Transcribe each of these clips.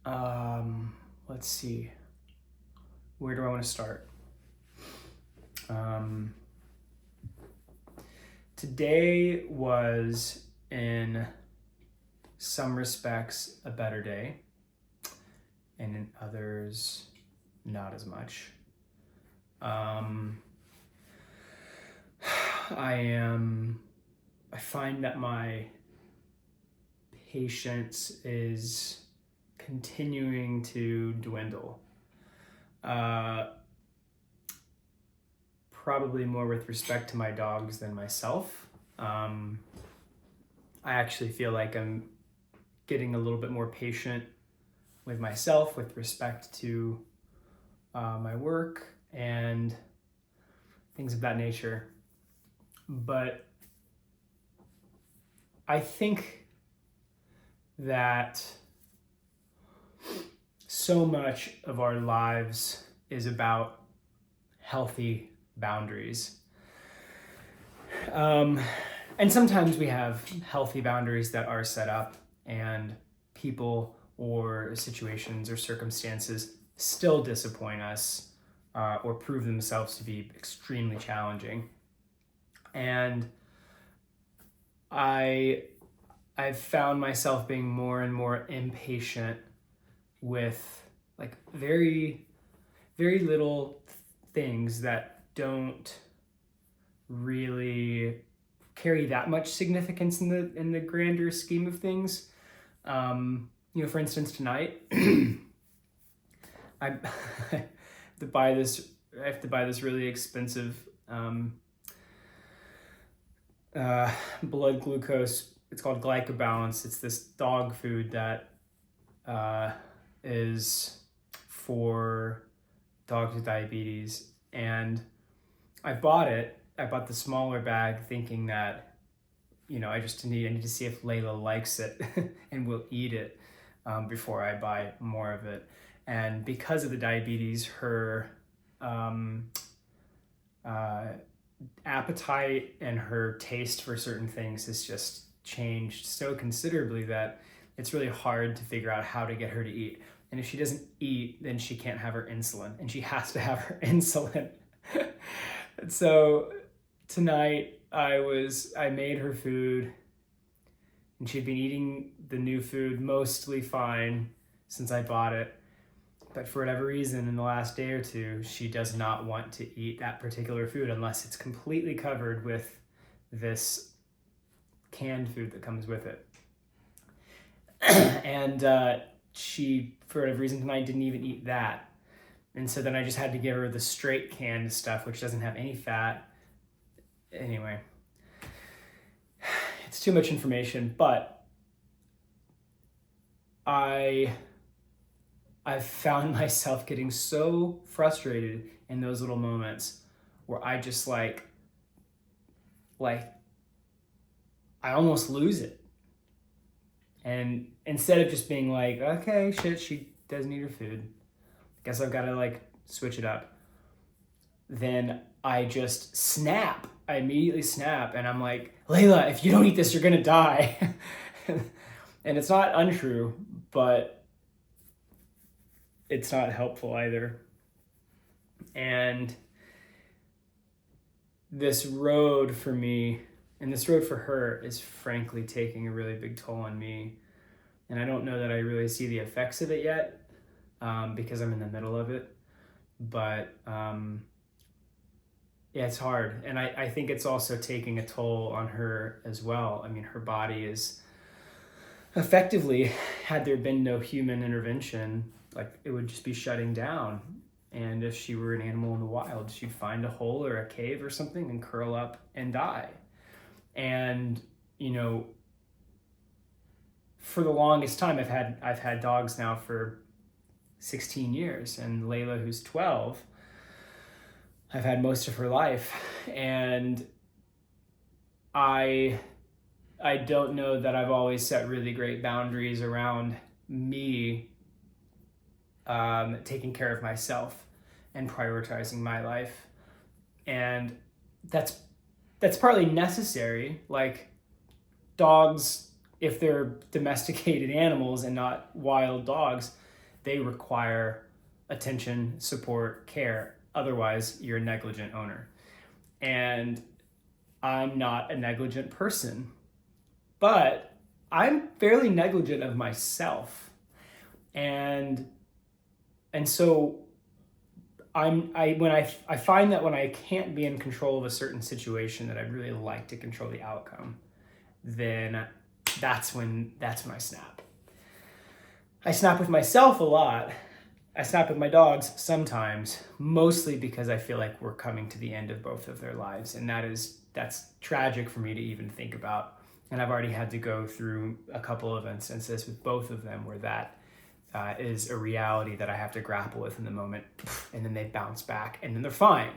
Um, let's see. Where do I want to start? Um, Today was, in some respects, a better day, and in others, not as much. I find that my patience is continuing to dwindle. Probably more with respect to my dogs than myself. I actually feel like I'm getting a little bit more patient with myself with respect to my work and things of that nature. But I think that so much of our lives is about healthy boundaries. And sometimes we have healthy boundaries that are set up, and people or situations or circumstances still disappoint us or prove themselves to be extremely challenging. And I've found myself being more and more impatient with like very, very little things that don't really carry that much significance in the grander scheme of things. For instance, tonight, I have to buy this. I have to buy this really expensive blood glucose. It's called Glycobalance. It's this dog food that is for dogs with diabetes, and I bought it. I bought the smaller bag thinking that, I need to see if Layla likes it and will eat it before I buy more of it. And because of the diabetes, her appetite and her taste for certain things has just changed so considerably that it's really hard to figure out how to get her to eat. And if she doesn't eat, then she can't have her insulin, and she has to have her insulin. So tonight I made her food, and she'd been eating the new food mostly fine since I bought it. But for whatever reason, in the last day or two, she does not want to eat that particular food unless it's completely covered with this canned food that comes with it. And she, for whatever reason tonight, didn't even eat that. And so then I just had to give her the straight canned stuff, which doesn't have any fat. Anyway, it's too much information, but I've found myself getting so frustrated in those little moments where I just like I almost lose it. And instead of just being like, okay, shit, she doesn't eat her food, guess I've got to switch it up, then I just snap. I immediately snap, and I'm like, Layla, if you don't eat this, you're gonna die. And it's not untrue, but it's not helpful either. And this road for me, and this road for her, is frankly taking a really big toll on me. And I don't know that I really see the effects of it yet, because I'm in the middle of it. But yeah, it's hard. And I think it's also taking a toll on her as well. I mean, her body is effectively, had there been no human intervention, it would just be shutting down. And if she were an animal in the wild, she'd find a hole or a cave or something and curl up and die. And, for the longest time, I've had dogs now for 16 years, and Layla, who's 12, I've had most of her life. And I don't know that I've always set really great boundaries around me taking care of myself and prioritizing my life. And that's partly necessary. Dogs, if they're domesticated animals and not wild dogs, They require attention, support, care. Otherwise, you're a negligent owner. And I'm not a negligent person, but I'm fairly negligent of myself. And so I find that when I can't be in control of a certain situation that I'd really like to control the outcome, then that's when I snap. I snap with myself a lot. I snap with my dogs sometimes, mostly because I feel like we're coming to the end of both of their lives, and that's tragic for me to even think about. And I've already had to go through a couple of instances with both of them where that is a reality that I have to grapple with in the moment, and then they bounce back, and then they're fine.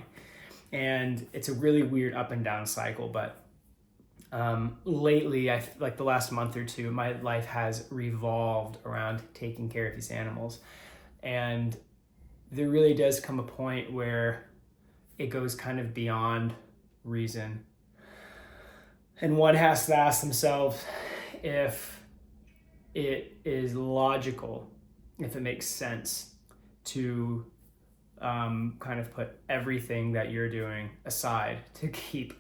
And it's a really weird up and down cycle, but lately, like the last month or two, my life has revolved around taking care of these animals. And there really does come a point where it goes kind of beyond reason. And one has to ask themselves if it is logical, if it makes sense to kind of put everything that you're doing aside to keep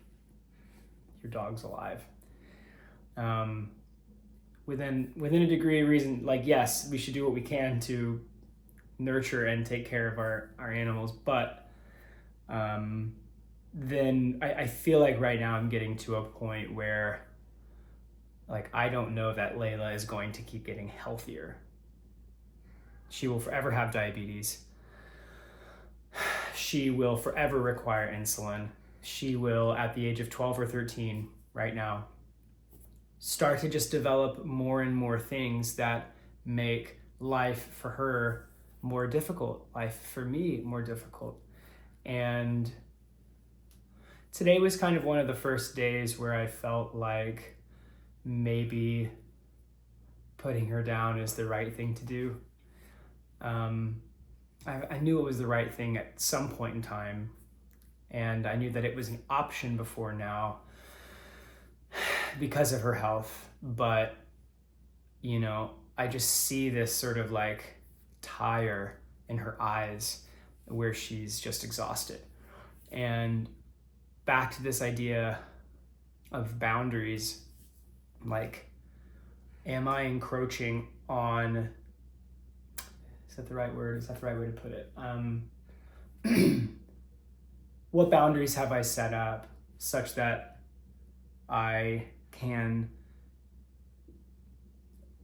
your dogs alive. Within a degree of reason, like, yes, we should do what we can to nurture and take care of our animals, but then I feel like right now I'm getting to a point where, like, I don't know that Layla is going to keep getting healthier. She will forever have diabetes. She will forever require insulin. She will, at the age of 12 or 13 right now, start to just develop more and more things that make life for her more difficult, life for me more difficult. And today was kind of one of the first days where I felt like maybe putting her down is the right thing to do. I knew it was the right thing at some point in time, and I knew that it was an option before now because of her health. But, you know, I just see this sort of like tire in her eyes where she's just exhausted. And back to this idea of boundaries, like, am I encroaching on, is that the right word? Is that the right way to put it? What boundaries have I set up such that I can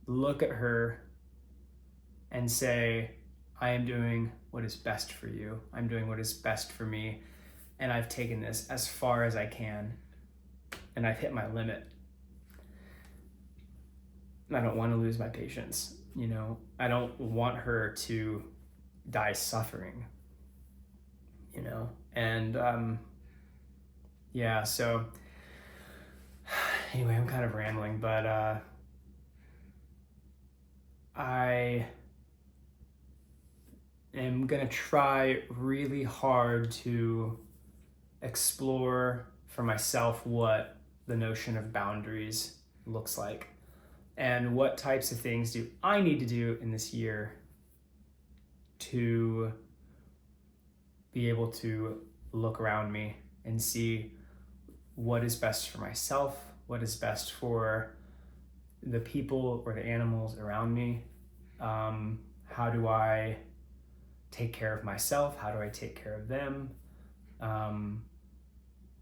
look at her and say, I am doing what is best for you. I'm doing what is best for me. And I've taken this as far as I can. And I've hit my limit. I don't want to lose my patience. You know, I don't want her to die suffering, you know? And yeah, so anyway, I'm kind of rambling, but I am gonna try really hard to explore for myself what the notion of boundaries looks like and what types of things do I need to do in this year to be able to look around me and see what is best for myself, what is best for the people or the animals around me. How do I take care of myself? How do I take care of them?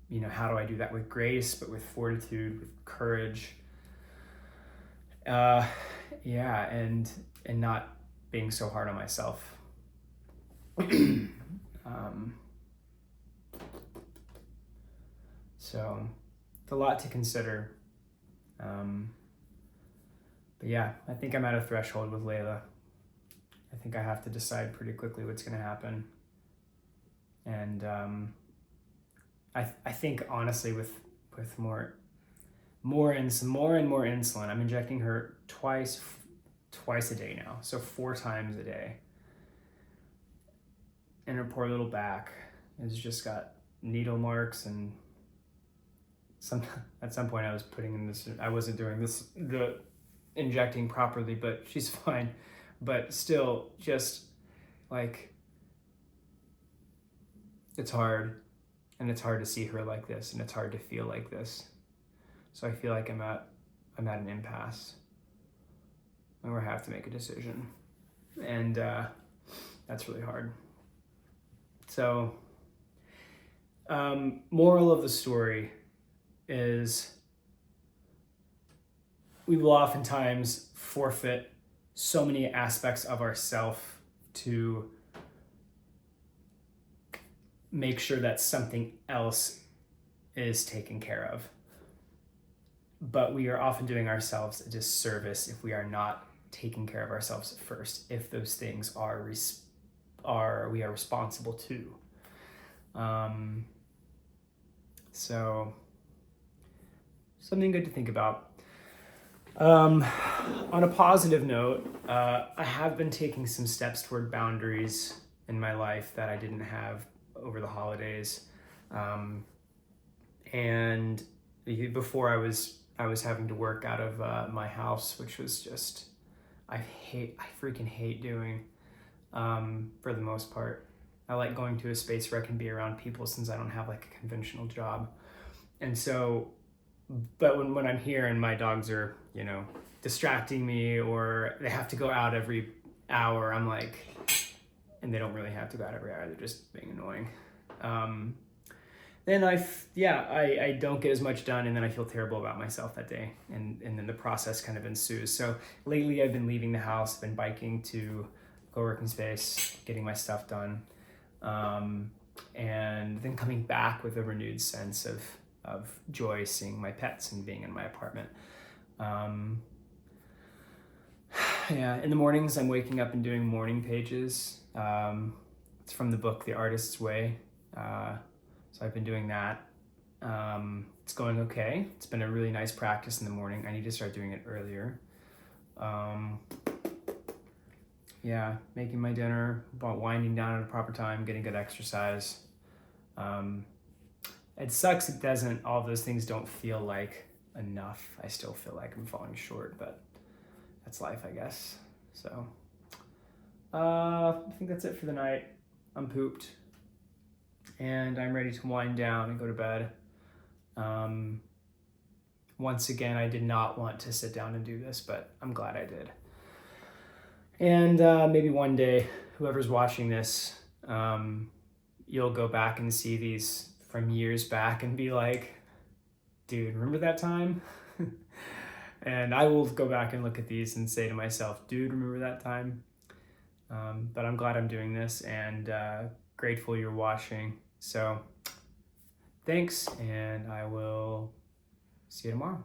You know, how do I do that with grace, but with fortitude, with courage? Yeah, and not being so hard on myself. So it's a lot to consider. But yeah, I think I'm at a threshold with Layla. I think I have to decide pretty quickly what's going to happen. And I think honestly with more and more insulin, I'm injecting her twice a day now, so 4 times a day. And her poor little back has just got needle marks, and at some point I wasn't doing the injecting properly, but she's fine. but still, just like, it's hard, and it's hard to see her like this, and it's hard to feel like this. So I feel like I'm at an impasse, and we have to make a decision, and that's really hard. So, moral of the story is we will oftentimes forfeit so many aspects of ourself to make sure that something else is taken care of. But we are often doing ourselves a disservice if we are not taking care of ourselves first, if those things we are responsible to. So something good to think about. On a positive note, I have been taking some steps toward boundaries in my life that I didn't have over the holidays. And before I was having to work out of my house, which was just, I freaking hate doing, for the most part. I like going to a space where I can be around people since I don't have like a conventional job. And so, but when I'm here and my dogs are, distracting me, or they have to go out every hour, I'm like, and they don't really have to go out every hour, they're just being annoying. Then I don't get as much done, and then I feel terrible about myself that day, and then the process kind of ensues. So lately I've been leaving the house, been biking to co-working space, getting my stuff done, and then coming back with a renewed sense of joy, seeing my pets and being in my apartment. In the mornings I'm waking up and doing morning pages. It's from the book The Artist's Way. So I've been doing that. It's going okay. It's been a really nice practice in the morning. I need to start doing it earlier. Making my dinner, winding down at a proper time, getting good exercise. It sucks all those things don't feel like enough. I still feel like I'm falling short, but that's life, I guess. So, I think that's it for the night. I'm pooped, and I'm ready to wind down and go to bed. Once again, I did not want to sit down and do this, but I'm glad I did. And maybe one day, whoever's watching this, you'll go back and see these from years back and be like, dude, remember that time? And I will go back and look at these and say to myself, dude, remember that time? But I'm glad I'm doing this, and grateful you're watching. So thanks, and I will see you tomorrow.